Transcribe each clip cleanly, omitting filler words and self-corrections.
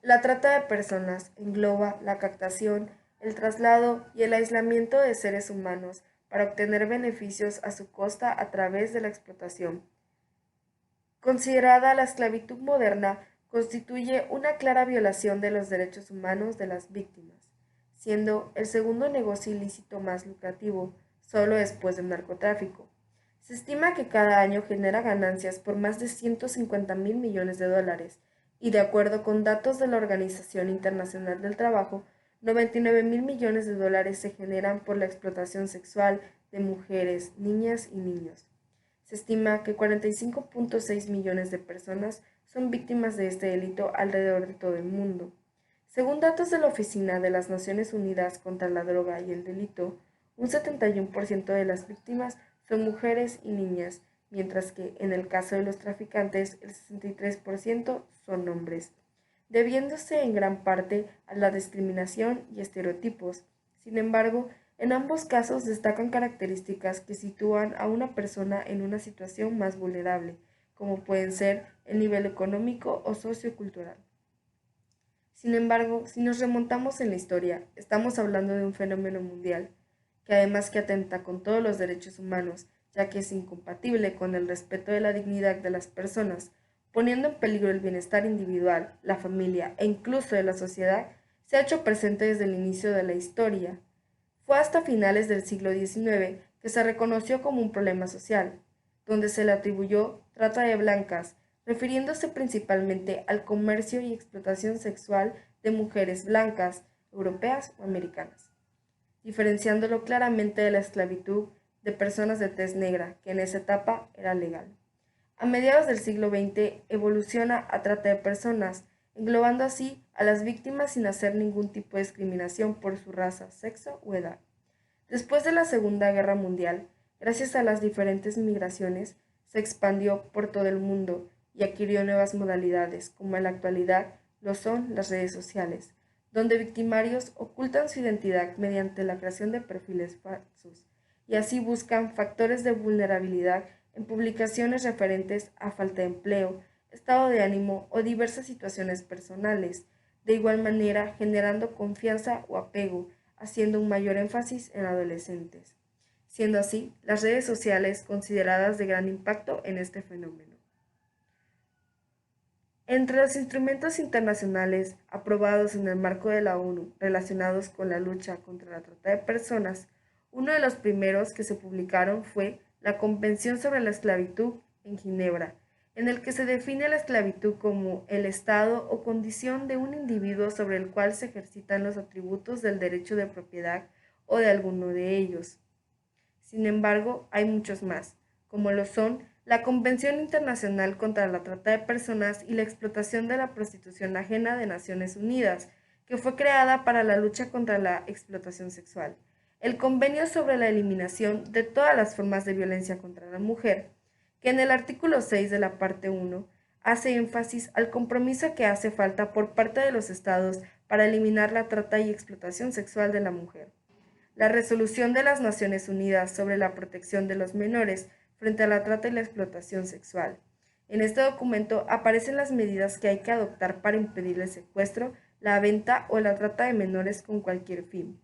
La trata de personas engloba la captación, el traslado y el aislamiento de seres humanos para obtener beneficios a su costa a través de la explotación. Considerada la esclavitud moderna, constituye una clara violación de los derechos humanos de las víctimas, siendo el segundo negocio ilícito más lucrativo, solo después del narcotráfico. Se estima que cada año genera ganancias por más de 150 mil millones de dólares y de acuerdo con datos de la Organización Internacional del Trabajo, 99 mil millones de dólares se generan por la explotación sexual de mujeres, niñas y niños. Se estima que 45.6 millones de personas son víctimas de este delito alrededor de todo el mundo. Según datos de la Oficina de las Naciones Unidas contra la Droga y el Delito, un 71% de las víctimas son mujeres y niñas, mientras que en el caso de los traficantes el 63% son hombres, debiéndose en gran parte a la discriminación y estereotipos. Sin embargo, en ambos casos destacan características que sitúan a una persona en una situación más vulnerable, como pueden ser el nivel económico o sociocultural. Sin embargo, si nos remontamos en la historia, estamos hablando de un fenómeno mundial, que además que atenta con todos los derechos humanos, ya que es incompatible con el respeto de la dignidad de las personas, poniendo en peligro el bienestar individual, la familia e incluso de la sociedad, se ha hecho presente desde el inicio de la historia. Fue hasta finales del siglo XIX que se reconoció como un problema social, donde se le atribuyó trata de blancas, refiriéndose principalmente al comercio y explotación sexual de mujeres blancas, europeas o americanas, diferenciándolo claramente de la esclavitud de personas de tez negra, que en esa etapa era legal. A mediados del siglo XX evoluciona a trata de personas, englobando así a las víctimas sin hacer ningún tipo de discriminación por su raza, sexo o edad. Después de la Segunda Guerra Mundial, gracias a las diferentes migraciones, se expandió por todo el mundo y adquirió nuevas modalidades, como en la actualidad lo son las redes sociales, donde victimarios ocultan su identidad mediante la creación de perfiles falsos y así buscan factores de vulnerabilidad en publicaciones referentes a falta de empleo, estado de ánimo o diversas situaciones personales, de igual manera generando confianza o apego, haciendo un mayor énfasis en adolescentes, siendo así las redes sociales consideradas de gran impacto en este fenómeno. Entre los instrumentos internacionales aprobados en el marco de la ONU relacionados con la lucha contra la trata de personas, uno de los primeros que se publicaron fue la Convención sobre la Esclavitud en Ginebra, en el que se define la esclavitud como el estado o condición de un individuo sobre el cual se ejercitan los atributos del derecho de propiedad o de alguno de ellos. Sin embargo, hay muchos más, como lo son la Convención Internacional contra la Trata de Personas y la Explotación de la Prostitución Ajena de Naciones Unidas, que fue creada para la lucha contra la explotación sexual. El Convenio sobre la Eliminación de todas las formas de violencia contra la mujer, que en el artículo 6 de la parte 1 hace énfasis al compromiso que hace falta por parte de los Estados para eliminar la trata y explotación sexual de la mujer. La Resolución de las Naciones Unidas sobre la protección de los menores frente a la trata y la explotación sexual. En este documento aparecen las medidas que hay que adoptar para impedir el secuestro, la venta o la trata de menores con cualquier fin.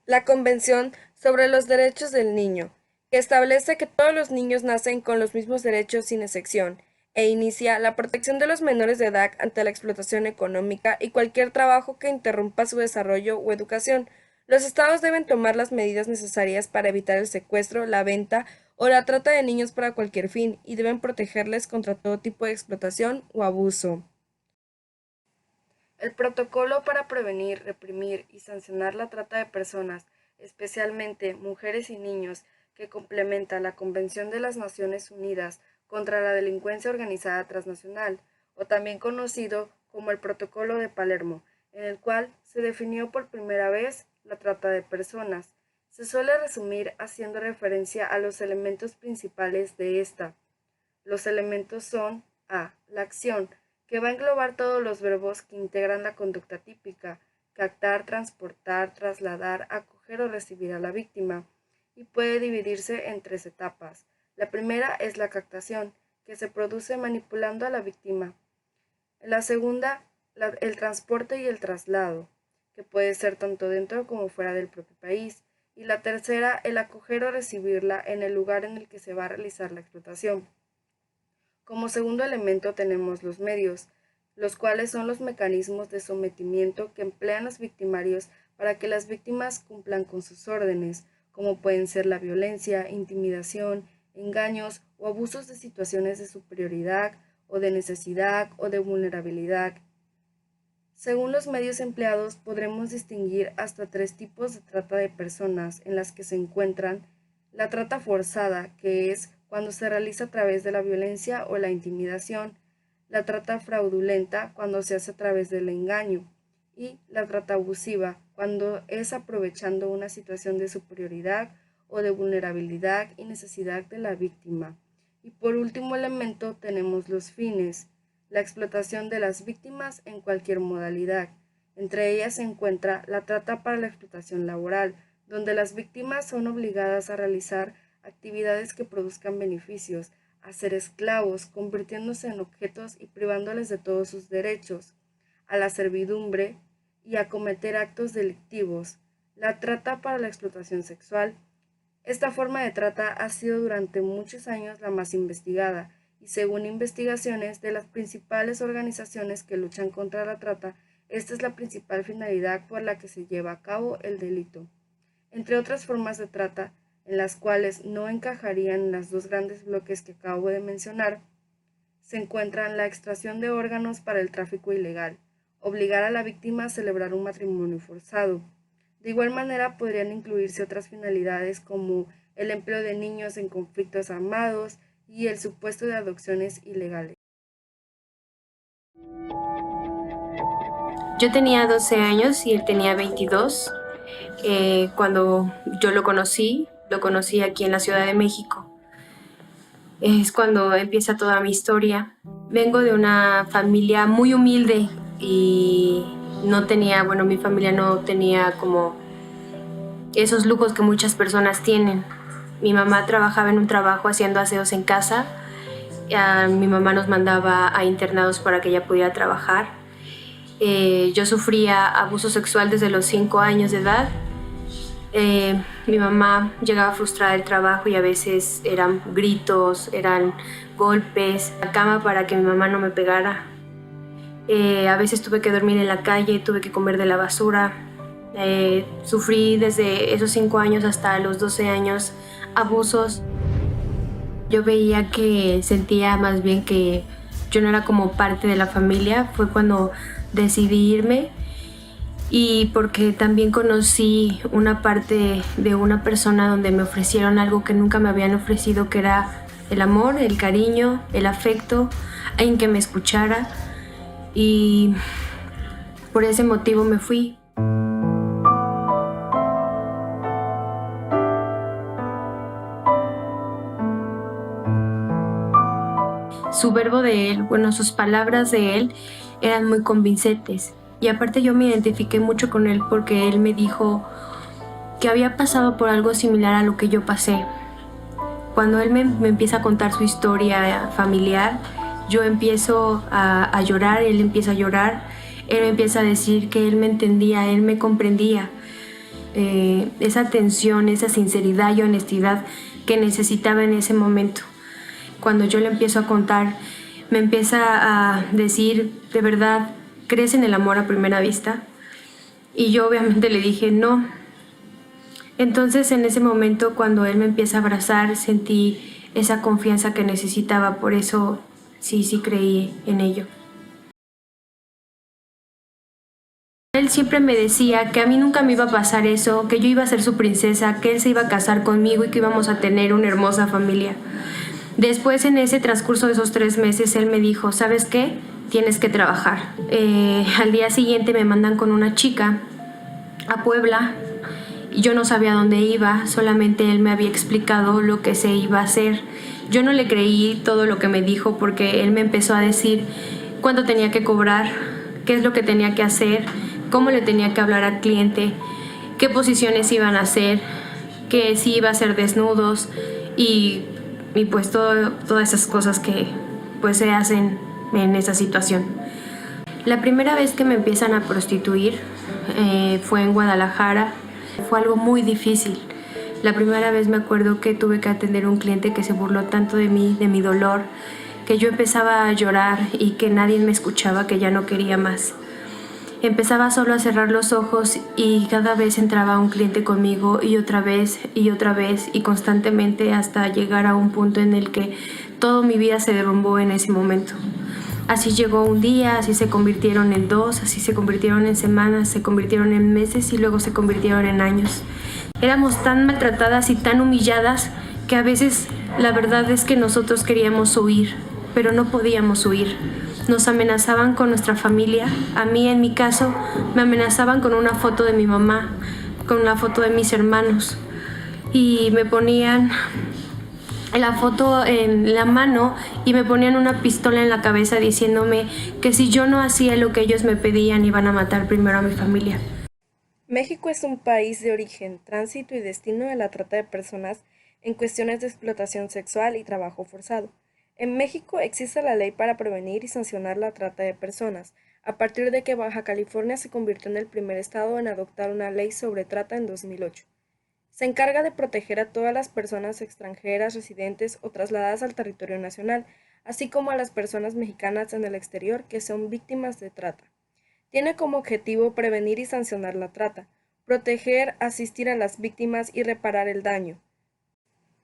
La Convención sobre los Derechos del Niño, que establece que todos los niños nacen con los mismos derechos sin excepción, e inicia la protección de los menores de edad ante la explotación económica y cualquier trabajo que interrumpa su desarrollo o educación. Los estados deben tomar las medidas necesarias para evitar el secuestro, la venta o la trata de niños para cualquier fin y deben protegerles contra todo tipo de explotación o abuso. El protocolo para prevenir, reprimir y sancionar la trata de personas, especialmente mujeres y niños, que complementa la Convención de las Naciones Unidas contra la Delincuencia Organizada Transnacional, o también conocido como el Protocolo de Palermo, en el cual se definió por primera vez la trata de personas. Se suele resumir haciendo referencia a los elementos principales de esta. Los elementos son a. La acción, que va a englobar todos los verbos que integran la conducta típica: captar, transportar, trasladar, acoger o recibir a la víctima, y puede dividirse en tres etapas. La primera es la captación, que se produce manipulando a la víctima. La segunda, el transporte y el traslado, que puede ser tanto dentro como fuera del propio país. Y la tercera, el acoger o recibirla en el lugar en el que se va a realizar la explotación. Como segundo elemento tenemos los medios, los cuales son los mecanismos de sometimiento que emplean los victimarios para que las víctimas cumplan con sus órdenes, como pueden ser la violencia, intimidación, engaños o abusos de situaciones de superioridad o de necesidad o de vulnerabilidad. Según los medios empleados, podremos distinguir hasta 3 tipos de trata de personas, en las que se encuentran la trata forzada, que es cuando se realiza a través de la violencia o la intimidación, la trata fraudulenta, cuando se hace a través del engaño, y la trata abusiva, cuando es aprovechando una situación de superioridad o de vulnerabilidad y necesidad de la víctima. Y por último elemento tenemos los fines, la explotación de las víctimas en cualquier modalidad. Entre ellas se encuentra la trata para la explotación laboral, donde las víctimas son obligadas a realizar actividades que produzcan beneficios, a ser esclavos, convirtiéndose en objetos y privándoles de todos sus derechos, a la servidumbre y a cometer actos delictivos. La trata para la explotación sexual. Esta forma de trata ha sido durante muchos años la más investigada, y según investigaciones de las principales organizaciones que luchan contra la trata, esta es la principal finalidad por la que se lleva a cabo el delito. Entre otras formas de trata, en las cuales no encajarían en los 2 grandes bloques que acabo de mencionar, se encuentran la extracción de órganos para el tráfico ilegal, obligar a la víctima a celebrar un matrimonio forzado. De igual manera podrían incluirse otras finalidades como el empleo de niños en conflictos armados y el supuesto de adopciones ilegales. Yo tenía 12 años y él tenía 22. Cuando yo lo conocí aquí en la Ciudad de México. Es cuando empieza toda mi historia. Vengo de una familia muy humilde y mi familia no tenía como esos lujos que muchas personas tienen. Mi mamá trabajaba en un trabajo haciendo aseos en casa. Mi mamá nos mandaba a internados para que ella pudiera trabajar. Yo sufría abuso sexual desde los 5 años de edad. Mi mamá llegaba frustrada del trabajo y a veces eran gritos, eran golpes, la cama para que mi mamá no me pegara. A veces tuve que dormir en la calle, tuve que comer de la basura. Sufrí desde esos 5 años hasta los 12 años abusos. Yo veía que sentía más bien que yo no era como parte de la familia. Fue cuando decidí irme. Y porque también conocí una parte de una persona donde me ofrecieron algo que nunca me habían ofrecido, que era el amor, el cariño, el afecto, alguien que me escuchara. Y por ese motivo me fui. Su verbo de él, sus palabras de él eran muy convincentes. Y aparte yo me identifiqué mucho con él porque él me dijo que había pasado por algo similar a lo que yo pasé. Cuando él me empieza a contar su historia familiar, yo empiezo a llorar, él empieza a llorar, él me empieza a decir que él me entendía, él me comprendía. Esa atención, esa sinceridad y honestidad que necesitaba en ese momento. Cuando yo le empiezo a contar, me empieza a decir, ¿de verdad crees en el amor a primera vista? Y yo obviamente le dije no. Entonces en ese momento, cuando él me empieza a abrazar, sentí esa confianza que necesitaba, por eso sí creí en ello. Él siempre me decía que a mí nunca me iba a pasar eso, que yo iba a ser su princesa, que él se iba a casar conmigo y que íbamos a tener una hermosa familia. Después, en ese transcurso de esos 3 meses, él me dijo, ¿sabes qué? Tienes que trabajar. Al día siguiente me mandan con una chica a Puebla. Yo no sabía dónde iba, solamente él me había explicado lo que se iba a hacer. Yo no le creí todo lo que me dijo porque él me empezó a decir cuánto tenía que cobrar, qué es lo que tenía que hacer, cómo le tenía que hablar al cliente, qué posiciones iban a hacer, que si iba a hacer desnudos y pues todas esas cosas que pues se hacen en esa situación. La primera vez que me empiezan a prostituir fue en Guadalajara. Fue algo muy difícil. La primera vez me acuerdo que tuve que atender a un cliente que se burló tanto de mí, de mi dolor, que yo empezaba a llorar y que nadie me escuchaba, que ya no quería más. Empezaba solo a cerrar los ojos y cada vez entraba un cliente conmigo y otra vez y constantemente hasta llegar a un punto en el que toda mi vida se derrumbó en ese momento. Así llegó un día, así se convirtieron en dos, así se convirtieron en semanas, se convirtieron en meses y luego se convirtieron en años. Éramos tan maltratadas y tan humilladas que a veces la verdad es que nosotros queríamos huir, pero no podíamos huir. Nos amenazaban con nuestra familia. A mí, en mi caso, me amenazaban con una foto de mi mamá, con una foto de mis hermanos. Y me ponían la foto en la mano y me ponían una pistola en la cabeza diciéndome que si yo no hacía lo que ellos me pedían, iban a matar primero a mi familia. México es un país de origen, tránsito y destino de la trata de personas en cuestiones de explotación sexual y trabajo forzado. En México existe la ley para prevenir y sancionar la trata de personas, a partir de que Baja California se convirtió en el primer estado en adoptar una ley sobre trata en 2008. Se encarga de proteger a todas las personas extranjeras, residentes o trasladadas al territorio nacional, así como a las personas mexicanas en el exterior que son víctimas de trata. Tiene como objetivo prevenir y sancionar la trata, proteger, asistir a las víctimas y reparar el daño.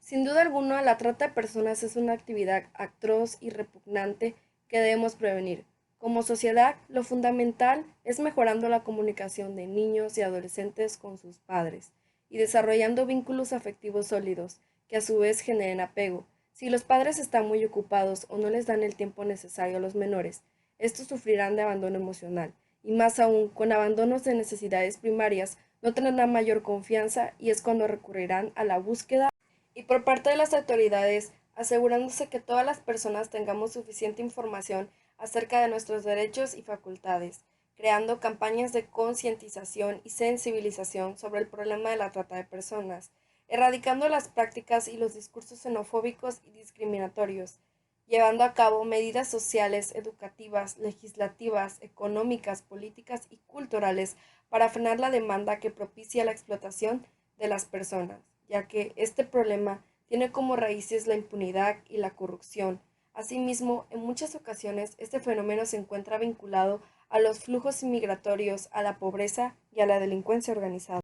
Sin duda alguna, la trata de personas es una actividad atroz y repugnante que debemos prevenir. Como sociedad, lo fundamental es mejorando la comunicación de niños y adolescentes con sus padres y desarrollando vínculos afectivos sólidos que a su vez generen apego. Si los padres están muy ocupados o no les dan el tiempo necesario a los menores, estos sufrirán de abandono emocional y más aún con abandonos de necesidades primarias no tendrán mayor confianza y es cuando recurrirán a la búsqueda y por parte de las autoridades, asegurándose que todas las personas tengamos suficiente información acerca de nuestros derechos y facultades, creando campañas de concientización y sensibilización sobre el problema de la trata de personas, erradicando las prácticas y los discursos xenofóbicos y discriminatorios, llevando a cabo medidas sociales, educativas, legislativas, económicas, políticas y culturales para frenar la demanda que propicia la explotación de las personas, ya que este problema tiene como raíces la impunidad y la corrupción. Asimismo, en muchas ocasiones este fenómeno se encuentra vinculado a los flujos migratorios, a la pobreza y a la delincuencia organizada.